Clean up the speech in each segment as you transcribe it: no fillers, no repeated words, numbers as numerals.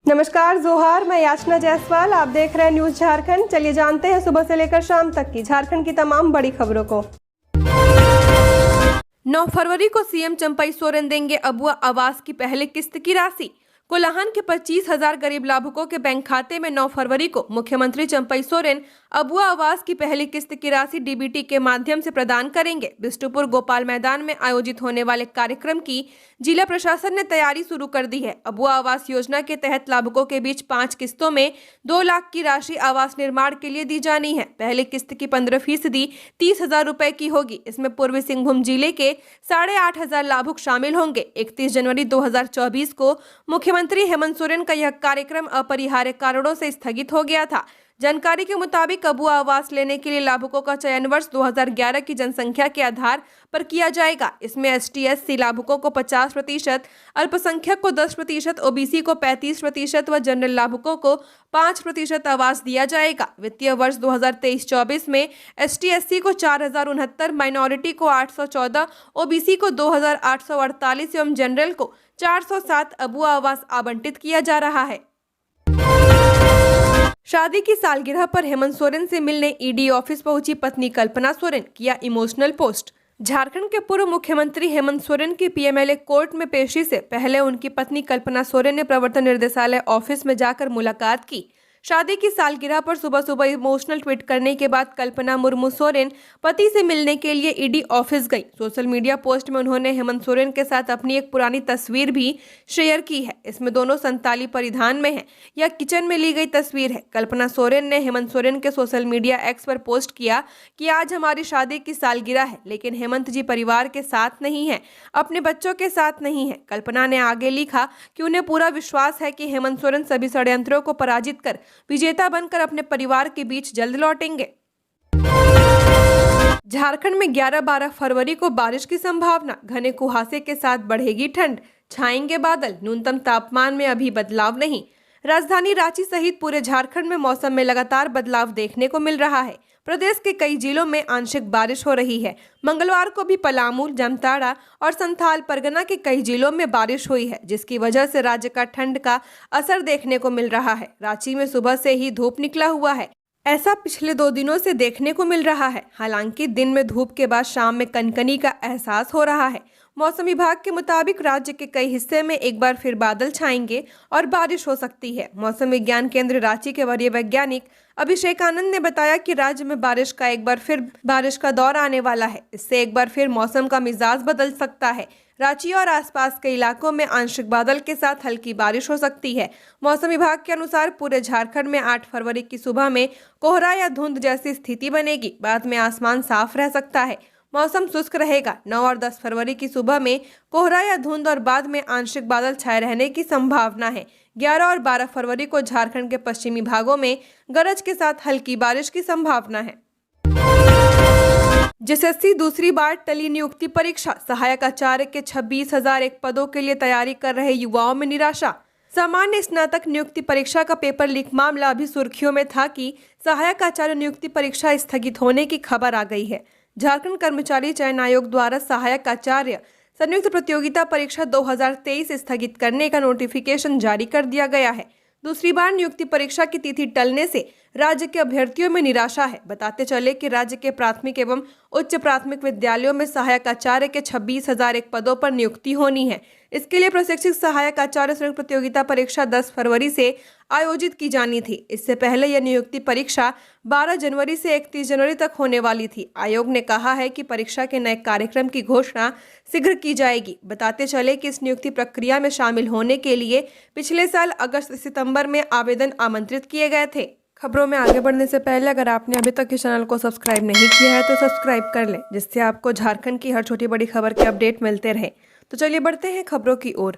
नमस्कार जोहार, मैं याचना जायसवाल। आप देख रहे हैं न्यूज झारखंड। चलिए जानते हैं सुबह से लेकर शाम तक की झारखंड की तमाम बड़ी खबरों को। 9 फरवरी को सीएम चंपई सोरेन देंगे अबुआ आवास की पहली किस्त की राशि। कोल्हान के 25,000 गरीब लाभुकों के बैंक खाते में 9 फरवरी को मुख्यमंत्री चंपई सोरेन अबुआ आवास की पहली किस्त की राशि डीबीटी के माध्यम से प्रदान करेंगे। बिष्टुपुर गोपाल मैदान में आयोजित होने वाले कार्यक्रम की जिला प्रशासन ने तैयारी शुरू कर दी है। अबुआ आवास योजना के तहत लाभुकों के बीच 5 किस्तों में 2 लाख की राशि आवास निर्माण के लिए दी जानी है। पहली किस्त की 15% 30,000 रुपए की होगी। इसमें पूर्वी सिंहभूम जिले के 8,500 लाभुक शामिल होंगे। 31 जनवरी 2024 को मुख्यमंत्री हेमंत सोरेन का यह कार्यक्रम अपरिहार्य कारणों से स्थगित हो गया था। जानकारी के मुताबिक अबुआ आवास लेने के लिए लाभुकों का चयन वर्ष 2011 की जनसंख्या के आधार पर किया जाएगा। इसमें ST/SC लाभुकों को 50%, अल्पसंख्यक को 10%, OBC को 35% व जनरल लाभुकों को 5% आवास दिया जाएगा। वित्तीय वर्ष 2023-24 में ST/SC को 4,069, माइनॉरिटी को 814, OBC को 2,848 एवं जनरल को 407 अबुआ आवास आवंटित किया जा रहा है। शादी की सालगिरह पर हेमंत सोरेन से मिलने ईडी ऑफिस पहुंची पत्नी कल्पना सोरेन, किया इमोशनल पोस्ट। झारखंड के पूर्व मुख्यमंत्री हेमंत सोरेन की PMLA कोर्ट में पेशी से पहले उनकी पत्नी कल्पना सोरेन ने प्रवर्तन निर्देशालय ऑफिस में जाकर मुलाकात की। शादी की सालगिरह पर सुबह सुबह इमोशनल ट्वीट करने के बाद कल्पना मुर्मू सोरेन पति से मिलने के लिए ईडी ऑफिस गई। सोशल मीडिया पोस्ट में उन्होंने हेमंत सोरेन के साथ अपनी एक पुरानी तस्वीर भी शेयर की है। इसमें दोनों संताली परिधान में हैं। यह किचन में ली गई तस्वीर है। कल्पना सोरेन ने हेमंत सोरेन के सोशल मीडिया X पर पोस्ट किया कि आज हमारी शादी की सालगिरह है, लेकिन हेमंत जी परिवार के साथ नहीं है, अपने बच्चों के साथ नहीं है। कल्पना ने आगे लिखा कि उन्हें पूरा विश्वास है कि हेमंत सोरेन सभी षड्यंत्रों को पराजित कर विजेता बनकर अपने परिवार के बीच जल्द लौटेंगे। झारखंड में 11-12 फरवरी को बारिश की संभावना। घने कुहासे के साथ बढ़ेगी ठंड, छाएंगे बादल। न्यूनतम तापमान में अभी बदलाव नहीं। राजधानी रांची सहित पूरे झारखंड में मौसम में लगातार बदलाव देखने को मिल रहा है। प्रदेश के कई जिलों में आंशिक बारिश हो रही है। मंगलवार को भी पलामू, जामताड़ा और संथाल परगना के कई जिलों में बारिश हुई है, जिसकी वजह से राज्य का ठंड का असर देखने को मिल रहा है। रांची में सुबह से ही धूप निकला हुआ है। ऐसा पिछले 2 दिनों से देखने को मिल रहा है। हालांकि दिन में धूप के बाद शाम में कनकनी का एहसास हो रहा है। मौसम विभाग के मुताबिक राज्य के कई हिस्से में एक बार फिर बादल छाएंगे और बारिश हो सकती है। मौसम विज्ञान केंद्र रांची के वरीय वैज्ञानिक अभिषेक आनंद ने बताया कि राज्य में बारिश का एक बार फिर बारिश का दौर आने वाला है। इससे एक बार फिर मौसम का मिजाज बदल सकता है। रांची और आसपास के इलाकों में आंशिक बादल के साथ हल्की बारिश हो सकती है। मौसम विभाग के अनुसार पूरे झारखंड में 8 फरवरी की सुबह में कोहरा या धुंध जैसी स्थिति बनेगी। बाद में आसमान साफ रह सकता है, मौसम शुष्क रहेगा। 9 और 10 फरवरी की सुबह में कोहरा या धुंध और बाद में आंशिक बादल छाए रहने की संभावना है। 11 और 12 फरवरी को झारखंड के पश्चिमी भागों में गरज के साथ हल्की बारिश की संभावना है। JSSC दूसरी बार टली नियुक्ति परीक्षा। सहायक आचार्य के 26,001 पदों के लिए तैयारी कर रहे युवाओं में निराशा। सामान्य स्नातक नियुक्ति परीक्षा का पेपर लीक मामला अभी सुर्खियों में था कि सहायक आचार्य नियुक्ति परीक्षा स्थगित होने की खबर आ गई है। झारखंड कर्मचारी चयन आयोग द्वारा सहायक आचार्य संयुक्त प्रतियोगिता परीक्षा 2023 स्थगित करने का नोटिफिकेशन जारी कर दिया गया है। दूसरी बार नियुक्ति परीक्षा की तिथि टलने से राज्य के अभ्यर्थियों में निराशा है। बताते चले कि राज्य के प्राथमिक एवं उच्च प्राथमिक विद्यालयों में सहायक आचार्य के 26,001 पदों पर नियुक्ति होनी है। इसके लिए प्रशिक्षित सहायक आचार्य संयुक्त प्रतियोगिता परीक्षा 10 फरवरी से आयोजित की जानी थी। इससे पहले यह नियुक्ति परीक्षा 12 जनवरी से 31 जनवरी तक होने वाली थी। आयोग ने कहा है कि परीक्षा के नए कार्यक्रम की घोषणा शीघ्र की जाएगी। बताते चले कि इस नियुक्ति प्रक्रिया में शामिल होने के लिए पिछले साल अगस्त-सितंबर में आवेदन आमंत्रित किए गए थे। खबरों में आगे बढ़ने से पहले अगर आपने अभी तक इस चैनल को सब्सक्राइब नहीं किया है तो सब्सक्राइब कर लें, जिससे आपको झारखंड की हर छोटी बड़ी खबर के अपडेट मिलते रहे। तो चलिए बढ़ते हैं खबरों की ओर।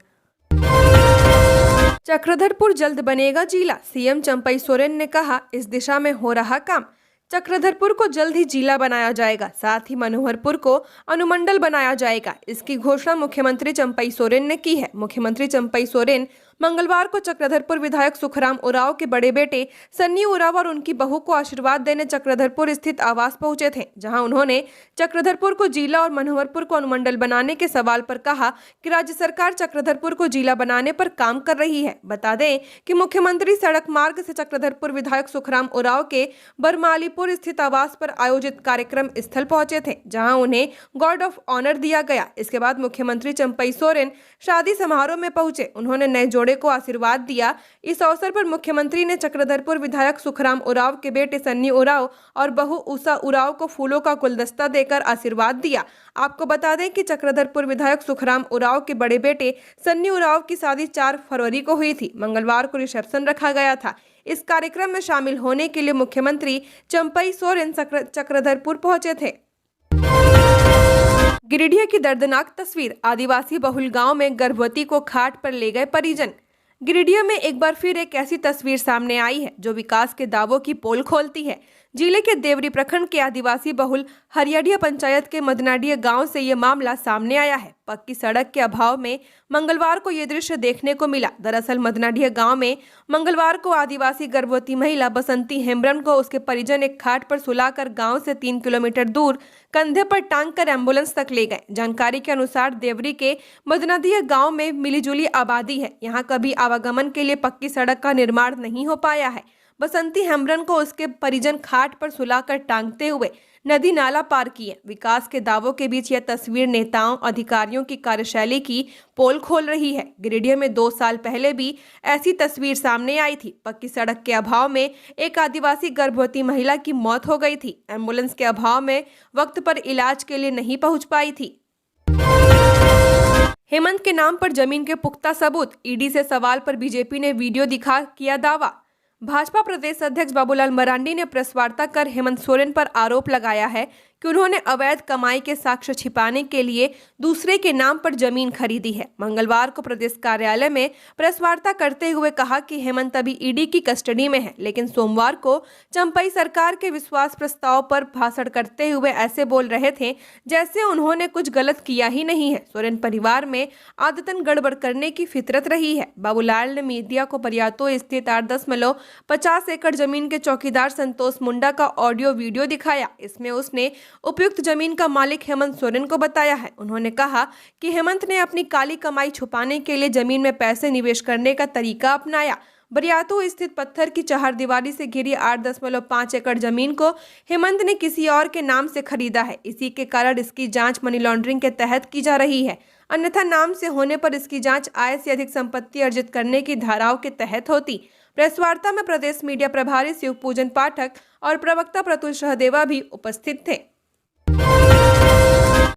चक्रधरपुर जल्द बनेगा जिला। सीएम चंपई सोरेन ने कहा, इस दिशा में हो रहा काम। चक्रधरपुर को जल्द ही जिला बनाया जाएगा, साथ ही मनोहरपुर को अनुमंडल बनाया जाएगा। इसकी घोषणा मुख्यमंत्री चंपई सोरेन ने की है। मुख्यमंत्री चंपई सोरेन मंगलवार को चक्रधरपुर विधायक सुखराम उरांव के बड़े बेटे सन्नी उरांव और उनकी बहू को आशीर्वाद देने चक्रधरपुर स्थित आवास पहुंचे थे, जहां उन्होंने चक्रधरपुर को जिला और मनोहरपुर को अनुमंडल बनाने के सवाल पर कहा कि राज्य सरकार चक्रधरपुर को जिला बनाने पर काम कर रही है। बता दें कि मुख्यमंत्री सड़क मार्ग से चक्रधरपुर विधायक सुखराम उरांव के बरमालीपुर स्थित आवास पर आयोजित कार्यक्रम स्थल पहुंचे थे, जहां उन्हें गार्ड ऑफ ऑनर दिया गया। इसके बाद मुख्यमंत्री चंपई सोरेन शादी समारोह में पहुंचे। उन्होंने नए जोड़े को आशीर्वाद दिया। इस अवसर पर मुख्यमंत्री ने चक्रधरपुर विधायक सुखराम उरांव के बेटे सन्नी उरांव और बहू उषा उरांव को फूलों का गुलदस्ता देकर आशीर्वाद दिया। आपको बता दें कि चक्रधरपुर विधायक सुखराम उरांव के बड़े बेटे सन्नी उरांव की शादी 4 फरवरी को हुई थी। मंगलवार को रिसेप्शन रखा गया था। इस कार्यक्रम में शामिल होने के लिए मुख्यमंत्री चंपई सोरेन चक्रधरपुर पहुंचे थे। गिरिडीह की दर्दनाक तस्वीर, आदिवासी बहुल गांव में गर्भवती को खाट पर ले गए परिजन। गिरिडीह में एक बार फिर एक ऐसी तस्वीर सामने आई है जो विकास के दावों की पोल खोलती है। जिले के देवरी प्रखंड के आदिवासी बहुल हरियाडीह पंचायत के मदनाडीह गांव से ये मामला सामने आया है। पक्की सड़क के अभाव में मंगलवार को ये दृश्य देखने को मिला। दरअसल मदनाडीह गांव में मंगलवार को आदिवासी गर्भवती महिला बसंती हेम्ब्रम को उसके परिजन एक खाट पर सुलाकर गांव से 3 किलोमीटर दूर कंधे पर टांग कर एम्बुलेंस तक ले गए। जानकारी के अनुसार देवरी के मदनाडीह गांव में मिलीजुली आबादी है। यहाँ कभी आवागमन के लिए पक्की सड़क का निर्माण नहीं हो पाया है। बसंती हेम्ब्रम को उसके परिजन खाट पर सुलाकर टांगते हुए नदी नाला पार किए। विकास के दावों के बीच यह तस्वीर नेताओं अधिकारियों की कार्यशैली की पोल खोल रही है। गिरिडीह में 2 साल पहले भी ऐसी तस्वीर सामने आई थी। पक्की सड़क के अभाव में एक आदिवासी गर्भवती महिला की मौत हो गई थी। एम्बुलेंस के अभाव में वक्त पर इलाज के लिए नहीं पहुंच पाई थी। हेमंत के नाम पर जमीन के पुख्ता सबूत, ईडी से सवाल पर बीजेपी ने वीडियो दिखा किया दावा। भाजपा प्रदेश अध्यक्ष बाबूलाल मरांडी ने प्रेस वार्ता कर हेमंत सोरेन पर आरोप लगाया है कि उन्होंने अवैध कमाई के साक्ष्य छिपाने के लिए दूसरे के नाम पर जमीन खरीदी है। मंगलवार को प्रदेश कार्यालय में प्रेस वार्ता करते हुए कहा कि हेमंत अभी ईडी की कस्टडी में है, लेकिन सोमवार को चंपई सरकार के विश्वास प्रस्ताव पर भाषण करते हुए ऐसे बोल रहे थे जैसे उन्होंने कुछ गलत किया ही नहीं है। सोरेन परिवार में आदतन गड़बड़ करने की फितरत रही है। बाबूलाल ने मीडिया को बरियातो स्थित 8.50 एकड़ जमीन के चौकीदार संतोष मुंडा का ऑडियो वीडियो दिखाया। इसमें उसने उपयुक्त जमीन का मालिक हेमंत सोरेन को बताया है। उन्होंने कहा कि हेमंत ने अपनी काली कमाई छुपाने के लिए जमीन में पैसे निवेश करने का तरीका अपनाया। बरियातो स्थित पत्थर की चहारदीवारी से घिरी 8.5 एकड़ जमीन को हेमंत ने किसी और के नाम से खरीदा है। इसी के कारण इसकी जांच मनी लॉन्ड्रिंग के तहत की जा रही है। अन्यथा नाम से होने पर इसकी जांच आय से अधिक संपत्ति अर्जित करने की धाराओं के तहत होती। प्रेस वार्ता में प्रदेश मीडिया प्रभारी शिव पूजन पाठक और प्रवक्ता प्रतुल सहदेवा भी उपस्थित थे।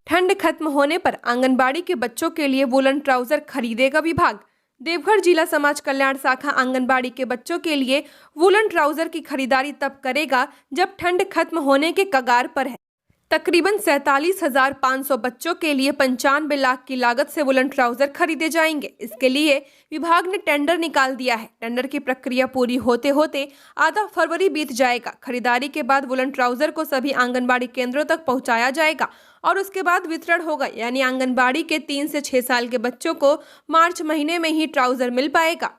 ठंड खत्म होने पर आंगनबाड़ी के बच्चों के लिए वूलन ट्राउजर खरीदेगा विभाग। देवघर जिला समाज कल्याण शाखा आंगनबाड़ी के बच्चों के लिए वूलन ट्राउजर की खरीदारी तब करेगा जब ठंड खत्म होने के कगार पर है। तकरीबन 47,500 बच्चों के लिए 95 लाख की लागत से वुलन ट्राउजर खरीदे जाएंगे। इसके लिए विभाग ने टेंडर निकाल दिया है। टेंडर की प्रक्रिया पूरी होते होते आधा फरवरी बीत जाएगा। खरीदारी के बाद वुलन ट्राउजर को सभी आंगनबाड़ी केंद्रों तक पहुंचाया जाएगा और उसके बाद वितरण होगा, यानी आंगनबाड़ी के 3 से 6 साल के बच्चों को मार्च महीने में ही ट्राउजर मिल पाएगा।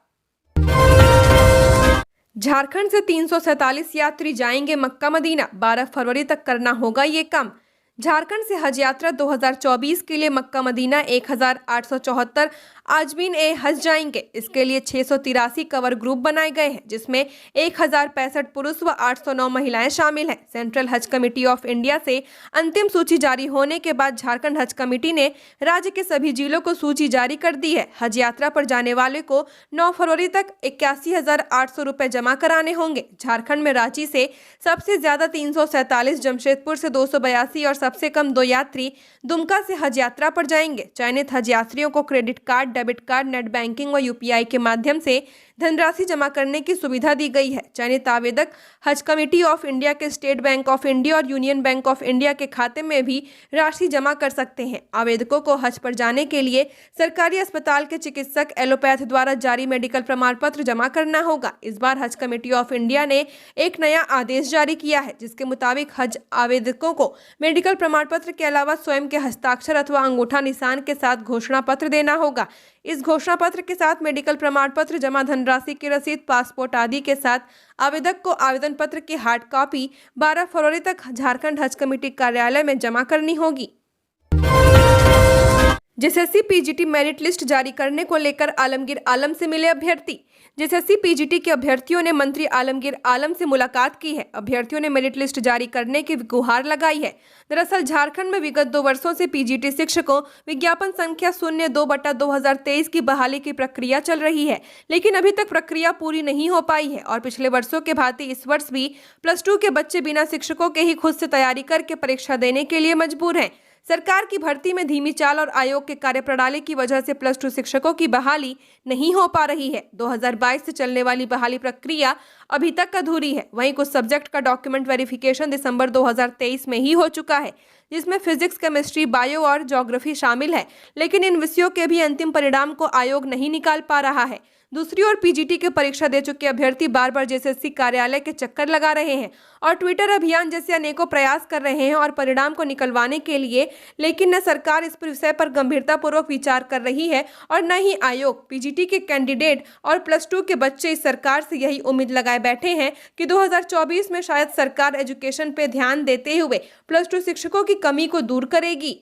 झारखंड से 347 यात्री जाएंगे मक्का मदीना, 12 फरवरी तक करना होगा ये काम। झारखंड से हज यात्रा 2024 के लिए मक्का मदीना 1874 आजमीन ए हज जाएंगे। इसके लिए 683 कवर ग्रुप बनाए गए हैं, जिसमें 1065 पुरुष व 809 महिलाएं शामिल हैं। सेंट्रल हज कमेटी ऑफ इंडिया से अंतिम सूची जारी होने के बाद झारखंड हज कमेटी ने राज्य के सभी जिलों को सूची जारी कर दी है। हज यात्रा पर जाने वाले को 9 फरवरी तक 81,800 रुपए जमा कराने होंगे। झारखंड में रांची से सबसे ज्यादा 347, जमशेदपुर से 282 और सबसे कम 2 यात्री दुमका से हज यात्रा पर जाएंगे। चयनित हज यात्रियों को credit card, debit card, net banking व यूपीआई के माध्यम से धनराशि जमा करने की सुविधा दी गई है। चयनित आवेदक हज कमेटी ऑफ इंडिया के स्टेट बैंक ऑफ इंडिया और यूनियन बैंक ऑफ इंडिया के खाते में भी राशि जमा कर सकते हैं। आवेदकों को हज पर जाने के लिए सरकारी अस्पताल के चिकित्सक एलोपैथ द्वारा जारी मेडिकल प्रमाण पत्र जमा करना होगा। इस बार हज कमेटी ऑफ इंडिया ने एक नया आदेश जारी किया है, जिसके मुताबिक हज आवेदकों को मेडिकल प्रमाण पत्र के अलावा स्वयं के हस्ताक्षर अथवा अंगूठा निशान के साथ घोषणा पत्र देना होगा। इस घोषणा पत्र के साथ मेडिकल प्रमाण पत्र, जमा धनराशि की रसीद, पासपोर्ट आदि के साथ आवेदक को आवेदन पत्र की हार्ड कॉपी 12 फरवरी तक झारखंड हज कमेटी कार्यालय में जमा करनी होगी। जेएसएससी पीजीटी मेरिट लिस्ट जारी करने को लेकर आलमगीर आलम से मिले अभ्यर्थी। जेएसएससी पीजीटी के अभ्यर्थियों ने मंत्री आलमगीर आलम से मुलाकात की है। अभ्यर्थियों ने मेरिट लिस्ट जारी करने की गुहार लगाई है। दरअसल झारखंड में विगत 2 वर्षों से पीजीटी शिक्षकों विज्ञापन संख्या 02/2023 की बहाली की प्रक्रिया चल रही है, लेकिन अभी तक प्रक्रिया पूरी नहीं हो पाई है और पिछले वर्षों के भांति इस वर्ष भी +2 के बच्चे बिना शिक्षकों के ही खुद से तैयारी करके परीक्षा देने के लिए मजबूर हैं। सरकार की भर्ती में धीमी चाल और आयोग के कार्यप्रणाली की वजह से +2 शिक्षकों की बहाली नहीं हो पा रही है। 2022 से चलने वाली बहाली प्रक्रिया अभी तक अधूरी है। वहीं कुछ सब्जेक्ट का डॉक्यूमेंट वेरिफिकेशन दिसंबर 2023 में ही हो चुका है, जिसमें फिजिक्स, केमिस्ट्री, बायो और ज्योग्राफी शामिल है, लेकिन इन विषयों के भी अंतिम परिणाम को आयोग नहीं निकाल पा रहा है। दूसरी ओर पीजीटी की परीक्षा दे चुके अभ्यर्थी बार बार जेएसएससी कार्यालय के चक्कर लगा रहे हैं और ट्विटर अभियान जैसे अनेकों प्रयास कर रहे हैं और परिणाम को निकलवाने के लिए, लेकिन न सरकार इस विषय पर गंभीरतापूर्वक विचार कर रही है और न ही आयोग। पीजीटी के कैंडिडेट और +2 के बच्चे इस सरकार से यही उम्मीद लगाए बैठे हैं कि 2024 में शायद सरकार एजुकेशन पे ध्यान देते हुए +2 शिक्षकों की कमी को दूर करेगी।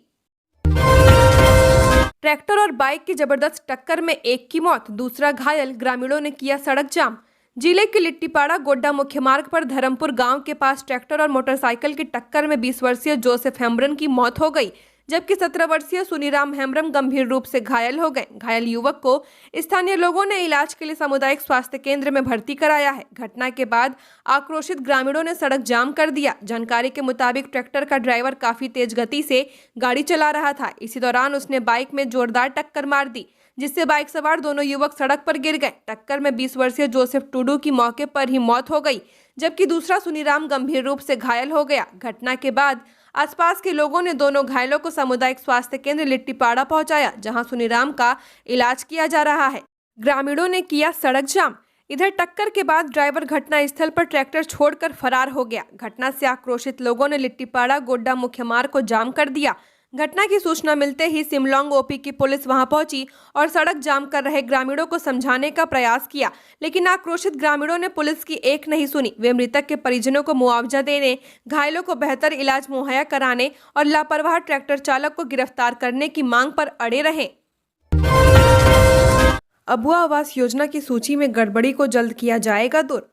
ट्रैक्टर और बाइक की जबरदस्त टक्कर में एक की मौत, दूसरा घायल, ग्रामीणों ने किया सड़क जाम। जिले के लिट्टीपाड़ा गोड्डा मुख्य मार्ग पर धर्मपुर गांव के पास ट्रैक्टर और मोटरसाइकिल की टक्कर में 20 वर्षीय जोसेफ हेम्ब्रम की मौत हो गई, जबकि 17 वर्षीय सुनीराम हेम्ब्रम गंभीर रूप से घायल हो गए। घायल युवक को स्थानीय लोगों ने इलाज के लिए सामुदायिक स्वास्थ्य केंद्र में भर्ती कराया है। घटना के बाद आक्रोशित ग्रामीणों ने सड़क जाम कर दिया। जानकारी के मुताबिक ट्रैक्टर का ड्राइवर काफी तेज गति से गाड़ी चला रहा था। इसी दौरान उसने बाइक में जोरदार टक्कर मार दी, जिससे बाइक सवार दोनों युवक सड़क पर गिर गए। टक्कर में 20 वर्षीय जोसेफ टुडू की मौके पर ही मौत हो गई, जबकि दूसरा सुनीराम गंभीर रूप से घायल हो गया। घटना के बाद आसपास के लोगों ने दोनों घायलों को सामुदायिक स्वास्थ्य केंद्र लिट्टीपाड़ा पहुंचाया, जहां सुनीराम का इलाज किया जा रहा है। ग्रामीणों ने किया सड़क जाम। इधर टक्कर के बाद ड्राइवर घटना स्थल पर ट्रैक्टर छोड़कर फरार हो गया। घटना से आक्रोशित लोगों ने लिट्टीपाड़ा गोड्डा मुख्य मार्ग को जाम कर दिया। घटना की सूचना मिलते ही सिमलोंग ओपी की पुलिस वहां पहुंची और सड़क जाम कर रहे ग्रामीणों को समझाने का प्रयास किया, लेकिन आक्रोशित ग्रामीणों ने पुलिस की एक नहीं सुनी। वे मृतक के परिजनों को मुआवजा देने, घायलों को बेहतर इलाज मुहैया कराने और लापरवाह ट्रैक्टर चालक को गिरफ्तार करने की मांग पर अड़े रहे। अबुआ आवास योजना की सूची में गड़बड़ी को जल्द किया जाएगा दूर,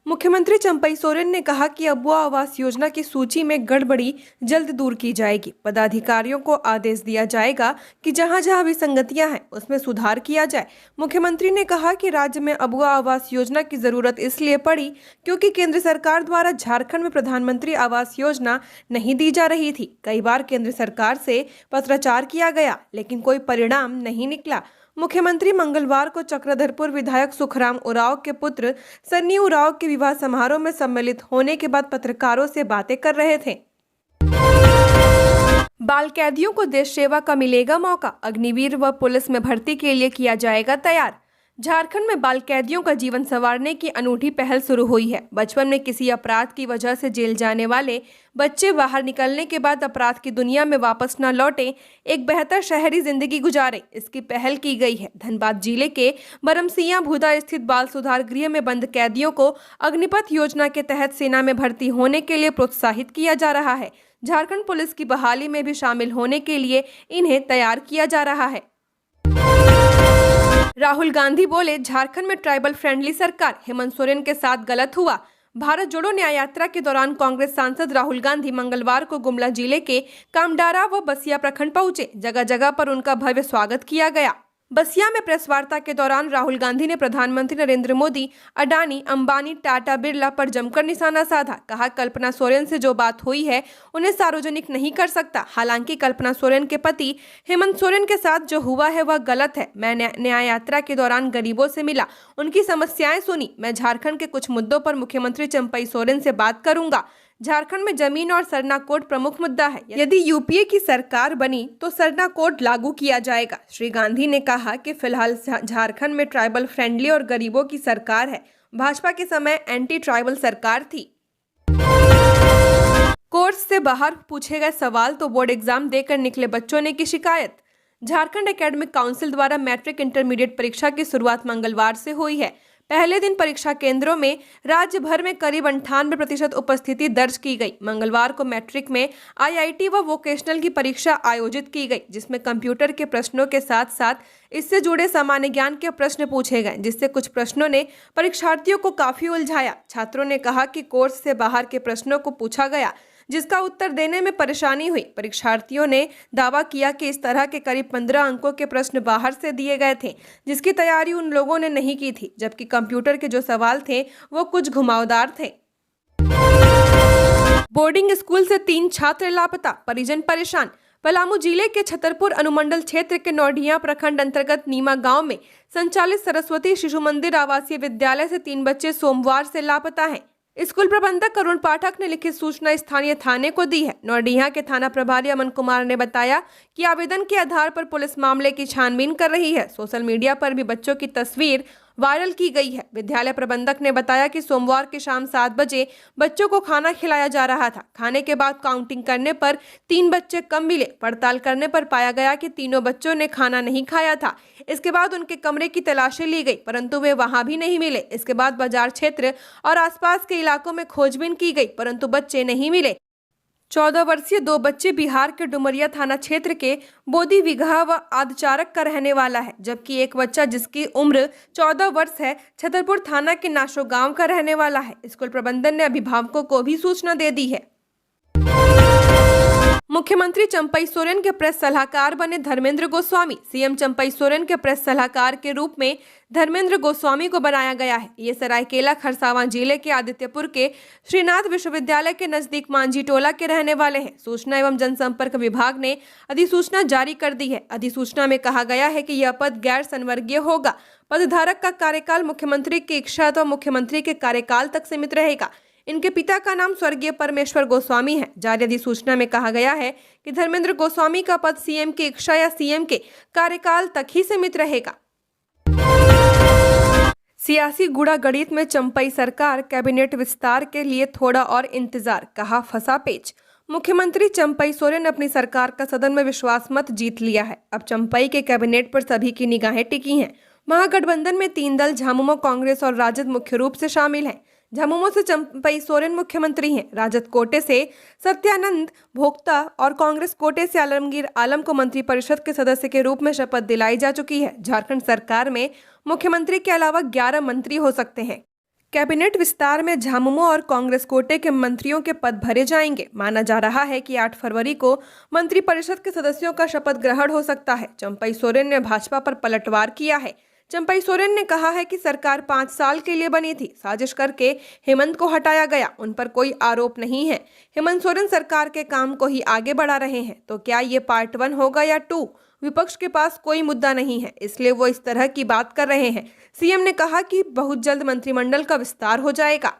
मुख्यमंत्री चंपई सोरेन ने कहा कि अबुआ आवास योजना की सूची में गड़बड़ी जल्द दूर की जाएगी। पदाधिकारियों को आदेश दिया जाएगा कि जहां जहां विसंगतियां हैं उसमें सुधार किया जाए। मुख्यमंत्री ने कहा कि राज्य में अबुआ आवास योजना की जरूरत इसलिए पड़ी क्योंकि केंद्र सरकार द्वारा झारखंड में प्रधानमंत्री आवास योजना नहीं दी जा रही थी। कई बार केंद्र सरकार से पत्राचार किया गया, लेकिन कोई परिणाम नहीं निकला। मुख्यमंत्री मंगलवार को चक्रधरपुर विधायक सुखराम उरांव के पुत्र सन्नी उरांव के विवाह समारोह में सम्मिलित होने के बाद पत्रकारों से बातें कर रहे थे। बाल कैदियों को देश सेवा का मिलेगा मौका, अग्निवीर व पुलिस में भर्ती के लिए किया जाएगा तैयार। झारखंड में बाल कैदियों का जीवन संवारने की अनूठी पहल शुरू हुई है। बचपन में किसी अपराध की वजह से जेल जाने वाले बच्चे बाहर निकलने के बाद अपराध की दुनिया में वापस न लौटे, एक बेहतर शहरी जिंदगी गुजारे, इसकी पहल की गई है। धनबाद जिले के बरमसिया भूदा स्थित बाल सुधार गृह में बंद कैदियों को अग्निपथ योजना के तहत सेना में भर्ती होने के लिए प्रोत्साहित किया जा रहा है। झारखंड पुलिस की बहाली में भी शामिल होने के लिए इन्हें तैयार किया जा रहा है। राहुल गांधी बोले, झारखंड में ट्राइबल फ्रेंडली सरकार, हेमंत सोरेन के साथ गलत हुआ। भारत जोड़ो न्याय यात्रा के दौरान कांग्रेस सांसद राहुल गांधी मंगलवार को गुमला जिले के कामडारा व बसिया प्रखंड पहुंचे। जगह जगह पर उनका भव्य स्वागत किया गया। बसिया में प्रेस वार्ता के दौरान राहुल गांधी ने प्रधानमंत्री नरेंद्र मोदी, अडानी, अंबानी, टाटा, बिरला पर जमकर निशाना साधा। कहा, कल्पना सोरेन से जो बात हुई है उन्हें सार्वजनिक नहीं कर सकता। हालांकि कल्पना सोरेन के पति हेमंत सोरेन के साथ जो हुआ है वह गलत है। मैं न्याय यात्रा के दौरान गरीबों से मिला, उनकी समस्याएं सुनी। मैं झारखंड के कुछ मुद्दों पर मुख्यमंत्री चंपई सोरेन से बात करूंगा। झारखंड में जमीन और सरना कोड प्रमुख मुद्दा है। यदि यूपीए की सरकार बनी तो सरना कोड लागू किया जाएगा। श्री गांधी ने कहा कि फिलहाल झारखंड में ट्राइबल फ्रेंडली और गरीबों की सरकार है। भाजपा के समय एंटी ट्राइबल सरकार थी। कोर्स से बाहर पूछे गए सवाल तो बोर्ड एग्जाम देकर निकले बच्चों ने की शिकायत। झारखंड एकेडमिक काउंसिल द्वारा मैट्रिक इंटरमीडिएट परीक्षा की शुरुआत मंगलवार से हुई है। पहले दिन परीक्षा केंद्रों में राज्य भर में करीब 98% उपस्थिति दर्ज की गई। मंगलवार को मैट्रिक में आईआईटी व वोकेशनल की परीक्षा आयोजित की गई, जिसमें कंप्यूटर के प्रश्नों के साथ साथ इससे जुड़े सामान्य ज्ञान के प्रश्न पूछे गए, जिससे कुछ प्रश्नों ने परीक्षार्थियों को काफी उलझाया। छात्रों ने कहा कि कोर्स से बाहर के प्रश्नों को पूछा गया, जिसका उत्तर देने में परेशानी हुई। परीक्षार्थियों ने दावा किया कि इस तरह के करीब 15 अंकों के प्रश्न बाहर से दिए गए थे, जिसकी तैयारी उन लोगों ने नहीं की थी, जबकि कंप्यूटर के जो सवाल थे वो कुछ घुमावदार थे। बोर्डिंग स्कूल से 3 छात्र लापता, परिजन परेशान। पलामू जिले के छतरपुर अनुमंडल क्षेत्र के नौडिया प्रखंड अंतर्गत नीमा गांव में संचालित सरस्वती शिशु मंदिर आवासीय विद्यालय से 3 बच्चे सोमवार से लापता हैं। स्कूल प्रबंधक अरुण पाठक ने लिखित सूचना स्थानीय थाने को दी है। नौडिया के थाना प्रभारी अमन कुमार ने बताया कि आवेदन के आधार पर पुलिस मामले की छानबीन कर रही है। सोशल मीडिया पर भी बच्चों की तस्वीर वायरल की गई है। विद्यालय प्रबंधक ने बताया कि सोमवार के शाम 7 बजे बच्चों को खाना खिलाया जा रहा था। खाने के बाद काउंटिंग करने पर 3 बच्चे कम मिले। पड़ताल करने पर पाया गया कि तीनों बच्चों ने खाना नहीं खाया था। इसके बाद उनके कमरे की तलाशी ली गई, परंतु वे वहां भी नहीं मिले। इसके बाद बाजार क्षेत्र और आसपास के इलाकों में खोजबीन की गई, परंतु बच्चे नहीं मिले। 14 वर्षीय 2 बच्चे बिहार के डुमरिया थाना क्षेत्र के बोदी विघा व आदचारक का रहने वाला है, जबकि एक बच्चा जिसकी उम्र 14 वर्ष है छतरपुर थाना के नाशो गांव का रहने वाला है। स्कूल प्रबंधन ने अभिभावकों को भी सूचना दे दी है। मुख्यमंत्री चंपई सोरेन के प्रेस सलाहकार बने धर्मेंद्र गोस्वामी। सीएम चंपई सोरेन के प्रेस सलाहकार के रूप में धर्मेंद्र गोस्वामी को बनाया गया है। ये सरायकेला खरसावां जिले के आदित्यपुर के श्रीनाथ विश्वविद्यालय के नजदीक मांझी टोला के रहने वाले हैं। सूचना एवं जनसंपर्क विभाग ने अधिसूचना जारी कर दी है। अधिसूचना में कहा गया है कि यह पद गैर संवर्गीय होगा। पदधारक का कार्यकाल मुख्यमंत्री की इच्छा अथवा मुख्यमंत्री के कार्यकाल तक सीमित रहेगा। इनके पिता का नाम स्वर्गीय परमेश्वर गोस्वामी है। जारी अधिसूचना में कहा गया है कि धर्मेंद्र गोस्वामी का पद सीएम की इच्छा या सीएम के कार्यकाल तक ही सीमित रहेगा। सियासी गुड़ागड़ित में चंपई सरकार, कैबिनेट विस्तार के लिए थोड़ा और इंतजार, कहा फंसा पेच। मुख्यमंत्री चंपई सोरेन ने अपनी सरकार का सदन में विश्वास मत जीत लिया है। अब चंपई के कैबिनेट पर सभी की निगाहें टिकी हैं। महागठबंधन में 3 दल झामुमो, कांग्रेस और राजद मुख्य रूप से शामिल हैं। झामुमो से चंपई सोरेन मुख्यमंत्री हैं। राजद कोटे से सत्यानंद भोक्ता और कांग्रेस कोटे से आलमगीर आलम को मंत्रिपरिषद के सदस्य के रूप में शपथ दिलाई जा चुकी है। झारखंड सरकार में मुख्यमंत्री के अलावा 11 मंत्री हो सकते हैं। कैबिनेट विस्तार में झामुमो और कांग्रेस कोटे के मंत्रियों के पद भरे जाएंगे। माना जा रहा है कि 8 फरवरी को मंत्रिपरिषद के सदस्यों का शपथ ग्रहण हो सकता है। चंपई सोरेन ने भाजपा पर पलटवार किया है। चंपई सोरेन ने कहा है कि सरकार 5 साल के लिए बनी थी, साजिश करके हेमंत को हटाया गया, उन पर कोई आरोप नहीं है। हेमंत सोरेन सरकार के काम को ही आगे बढ़ा रहे हैं, तो क्या ये पार्ट 1 होगा या 2? विपक्ष के पास कोई मुद्दा नहीं है, इसलिए वो इस तरह की बात कर रहे हैं। सीएम ने कहा कि बहुत जल्द मंत्रिमंडल का विस्तार हो जाएगा।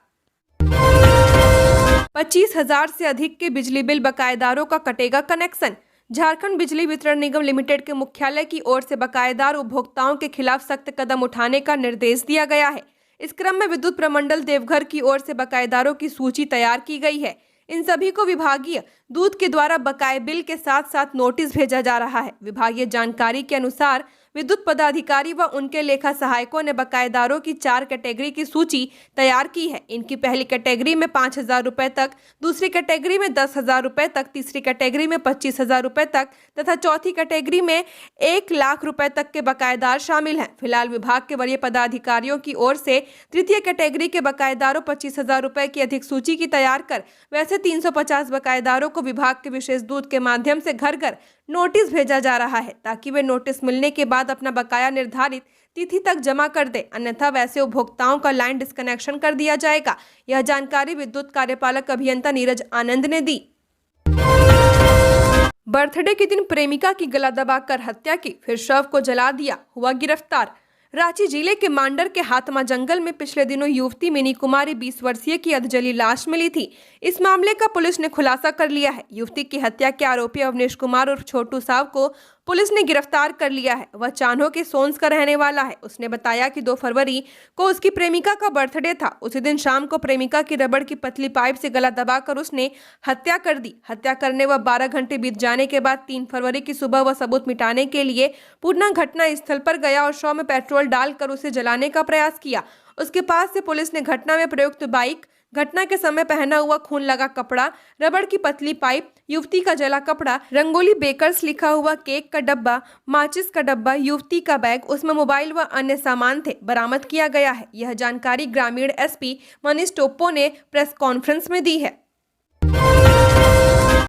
25,000 से अधिक के बिजली बिल बकायेदारों का कटेगा कनेक्शन। झारखंड बिजली वितरण निगम लिमिटेड के मुख्यालय की ओर से बकायेदार उपभोक्ताओं के खिलाफ सख्त कदम उठाने का निर्देश दिया गया है। इस क्रम में विद्युत प्रमंडल देवघर की ओर से बकायेदारों की सूची तैयार की गई है। इन सभी को विभागीय दूत के द्वारा बकाये बिल के साथ साथ नोटिस भेजा जा रहा है। विभागीय जानकारी के अनुसार विद्युत पदाधिकारी व उनके लेखा सहायकों ने बकायेदारों की 4 कैटेगरी की सूची तैयार की है। इनकी पहली कैटेगरी में 5,000 रुपए तक, दूसरी कैटेगरी में 10,000 रुपए तक, तीसरी कैटेगरी में 25,000 रुपए तक तथा चौथी कैटेगरी में 1 लाख रुपए तक के बकायेदार शामिल हैं। फिलहाल विभाग के वरीय पदाधिकारियों की ओर से तृतीय कैटेगरी के बकायेदारों 25,000 रुपए की अधिक सूची की तैयार कर वैसे 350 बकायेदारों को विभाग के विशेष दूत के माध्यम से घर घर नोटिस भेजा जा रहा है, ताकि वे नोटिस मिलने के बाद अपना बकाया निर्धारित तिथि तक जमा कर दे, अन्यथा वैसे उपभोक्ताओं का लाइन डिस्कनेक्शन कर दिया जाएगा। यह जानकारी विद्युत कार्यपालक अभियंता नीरज आनंद ने दी। बर्थडे के दिन प्रेमिका की गला दबाकर हत्या की, फिर शव को जला दिया, हुआ गिरफ्तार। रांची जिले के मांडर के हातमा जंगल में पिछले दिनों युवती मिनी कुमारी 20 वर्षीय की अधजली लाश मिली थी। इस मामले का पुलिस ने खुलासा कर लिया है। युवती की हत्या के आरोपी अवनीश कुमार और छोटू साव को पुलिस ने गिरफ्तार कर लिया है। वह चान्हो के सोन्स का रहने वाला है। उसने बताया कि 2 फरवरी को उसकी प्रेमिका का बर्थडे था। उसी दिन शाम को प्रेमिका की रबड़ की पतली पाइप से गला दबाकर उसने हत्या कर दी। हत्या करने व 12 घंटे बीत जाने के बाद 3 फरवरी की सुबह वह सबूत मिटाने के लिए पुनः घटना स्थल पर गया और शव में पेट्रोल डालकर उसे जलाने का प्रयास किया। उसके पास से पुलिस ने घटना में प्रयुक्त बाइक, घटना के समय पहना हुआ खून लगा कपड़ा, रबड़ की पतली पाइप, युवती का जला कपड़ा, रंगोली बेकर्स लिखा हुआ केक का डब्बा, माचिस का डब्बा, युवती का बैग, उसमें मोबाइल व अन्य सामान थे, बरामद किया गया है। यह जानकारी ग्रामीण एसपी मनीष टोप्पो ने प्रेस कॉन्फ्रेंस में दी है।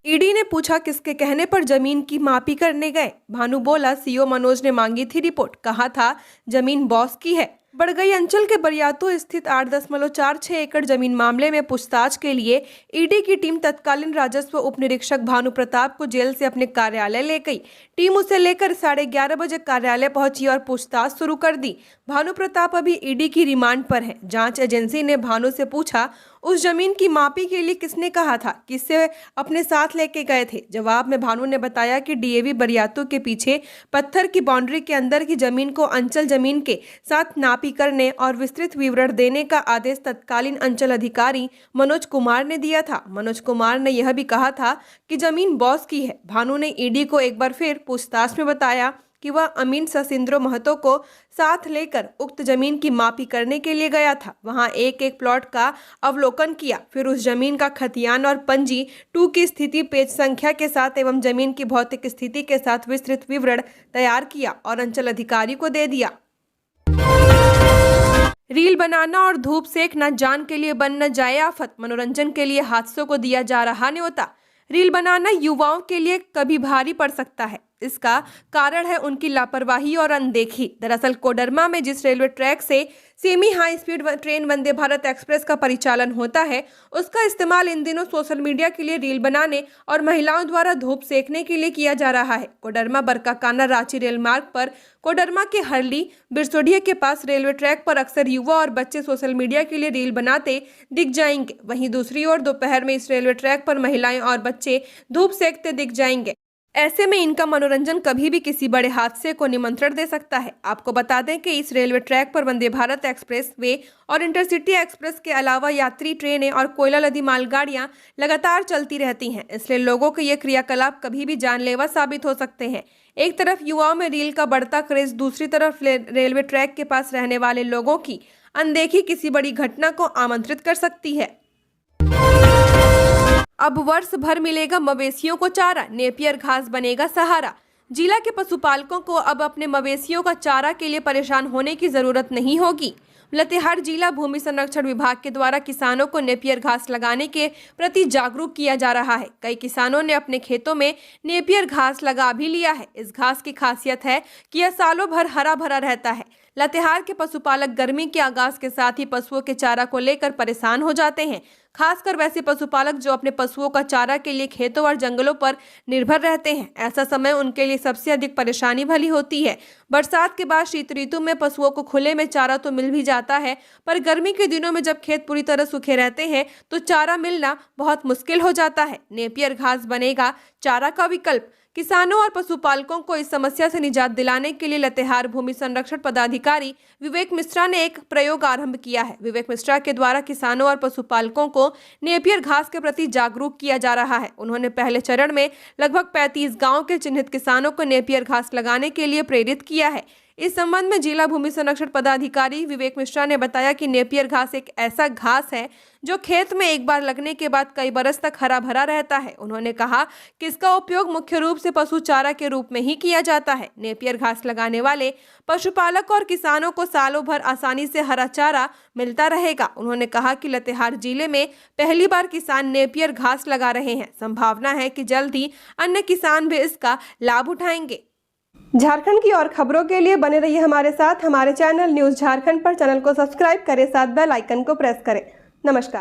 ईडी ने पूछा किसके कहने पर जमीन की मापी करने गए। भानु बोला, सीओ मनोज ने मांगी थी रिपोर्ट, कहा था जमीन बॉस की है। बड़गई अंचल के बरियातो स्थित 8.46 एकड़ जमीन मामले में पूछताछ के लिए ईडी की टीम तत्कालीन राजस्व उप निरीक्षक भानु प्रताप को जेल से अपने कार्यालय ले गई। टीम उसे लेकर 11:30 बजे कार्यालय पहुंची और पूछताछ शुरू कर दी। भानु प्रताप अभी ईडी की रिमांड पर है। जांच एजेंसी ने भानु से पूछा, उस जमीन की मापी के लिए किसने कहा था, किससे अपने साथ लेके गए थे। जवाब में भानु ने बताया कि डीएवी बरियातो के पीछे पत्थर की बाउंड्री के अंदर की जमीन को अंचल जमीन के साथ नापी करने और विस्तृत विवरण देने का आदेश तत्कालीन अंचल अधिकारी मनोज कुमार ने दिया था। मनोज कुमार ने यह भी कहा था कि जमीन बॉस की है। भानु ने ईडी को एक बार फिर पूछताछ में बताया कि वह अमीन ससिंद्रो महतो को साथ लेकर उक्त जमीन की मापी करने के लिए गया था। वहां एक एक प्लॉट का अवलोकन किया, फिर उस जमीन का खतियान और पंजी 2 की स्थिति, पेज संख्या के साथ एवं जमीन की भौतिक स्थिति के साथ विस्तृत विवरण तैयार किया और अंचल अधिकारी को दे दिया। रील बनाना और धूप सेकना जान के लिए बन न जाए आफत, मनोरंजन के लिए हादसों को दिया जा रहा न्योता। रील बनाना युवाओं के लिए कभी भारी पड़ सकता है। इसका कारण है उनकी लापरवाही और अनदेखी। दरअसल कोडरमा में जिस रेलवे ट्रैक से semi high speed train Vande Bharat express का परिचालन होता है, उसका इस्तेमाल इन दिनों सोशल मीडिया के लिए रील बनाने और महिलाओं द्वारा धूप सेकने के लिए किया जा रहा है। कोडरमा बरकाकाना रांची रेल मार्ग पर कोडरमा के हरली बिरसोडिया के पास रेलवे ट्रैक पर अक्सर युवा और बच्चे सोशल मीडिया के लिए रील बनाते दिख जाएंगे। वहीं दूसरी ओर दोपहर में इस रेलवे ट्रैक पर महिलाएं और बच्चे धूप सेकते दिख जाएंगे। ऐसे में इनका मनोरंजन कभी भी किसी बड़े हादसे को निमंत्रण दे सकता है। आपको बता दें कि इस रेलवे ट्रैक पर वंदे भारत एक्सप्रेस वे और इंटरसिटी एक्सप्रेस के अलावा यात्री ट्रेनें और कोयला लदी मालगाड़ियां लगातार चलती रहती हैं। इसलिए लोगों के ये क्रियाकलाप कभी भी जानलेवा साबित हो सकते हैं। एक तरफ युवाओं में रील का बढ़ता क्रेज, दूसरी तरफ रेलवे ट्रैक के पास रहने वाले लोगों की अनदेखी किसी बड़ी घटना को आमंत्रित कर सकती है। अब वर्ष भर मिलेगा मवेशियों को चारा, नेपियर घास बनेगा सहारा। जिला के पशुपालकों को अब अपने मवेशियों का चारा के लिए परेशान होने की जरूरत नहीं होगी। लातेहार जिला भूमि संरक्षण विभाग के द्वारा किसानों को नेपियर घास लगाने के प्रति जागरूक किया जा रहा है। कई किसानों ने अपने खेतों में नेपियर घास लगा भी लिया है। इस घास की खासियत है कि यह सालों भर हरा भरा रहता है। लातेहार के पशुपालक गर्मी के आगाज के साथ ही पशुओं के चारा को लेकर परेशान हो जाते हैं। खासकर वैसे पशुपालक जो अपने पशुओं का चारा के लिए खेतों और जंगलों पर निर्भर रहते हैं। ऐसा समय उनके लिए सबसे अधिक परेशानी भली होती है। बरसात के बाद शीत ऋतु में पशुओं को खुले में चारा तो मिल भी जाता है, पर गर्मी के दिनों में जब खेत पूरी तरह सूखे रहते हैं तो चारा मिलना बहुत मुश्किल हो जाता है। नेपियर घास बनेगा चारा का विकल्प। किसानों और पशुपालकों को इस समस्या से निजात दिलाने के लिए लातेहार भूमि संरक्षण पदाधिकारी विवेक मिश्रा ने एक प्रयोग आरंभ किया है। विवेक मिश्रा के द्वारा किसानों और पशुपालकों को नेपियर घास के प्रति जागरूक किया जा रहा है। उन्होंने पहले चरण में लगभग 35 गांव के चिन्हित किसानों को नेपियर घास लगाने के लिए प्रेरित किया है। इस संबंध में जिला भूमि संरक्षण पदाधिकारी विवेक मिश्रा ने बताया कि नेपियर घास एक ऐसा घास है जो खेत में एक बार लगने के बाद कई बरस तक हरा भरा रहता है। उन्होंने कहा कि इसका उपयोग मुख्य रूप से पशु चारा के रूप में ही किया जाता है। नेपियर घास लगाने वाले पशुपालक और किसानों को सालों भर आसानी से हरा चारा मिलता रहेगा। उन्होंने कहा कि लातेहार जिले में पहली बार किसान नेपियर घास लगा रहे हैं। संभावना है कि जल्द ही अन्य किसान भी इसका लाभ उठाएंगे। झारखंड की और खबरों के लिए बने रहिए हमारे साथ। हमारे चैनल न्यूज़ झारखंड पर चैनल को सब्सक्राइब करें, साथ बेल आइकन को प्रेस करें। नमस्कार।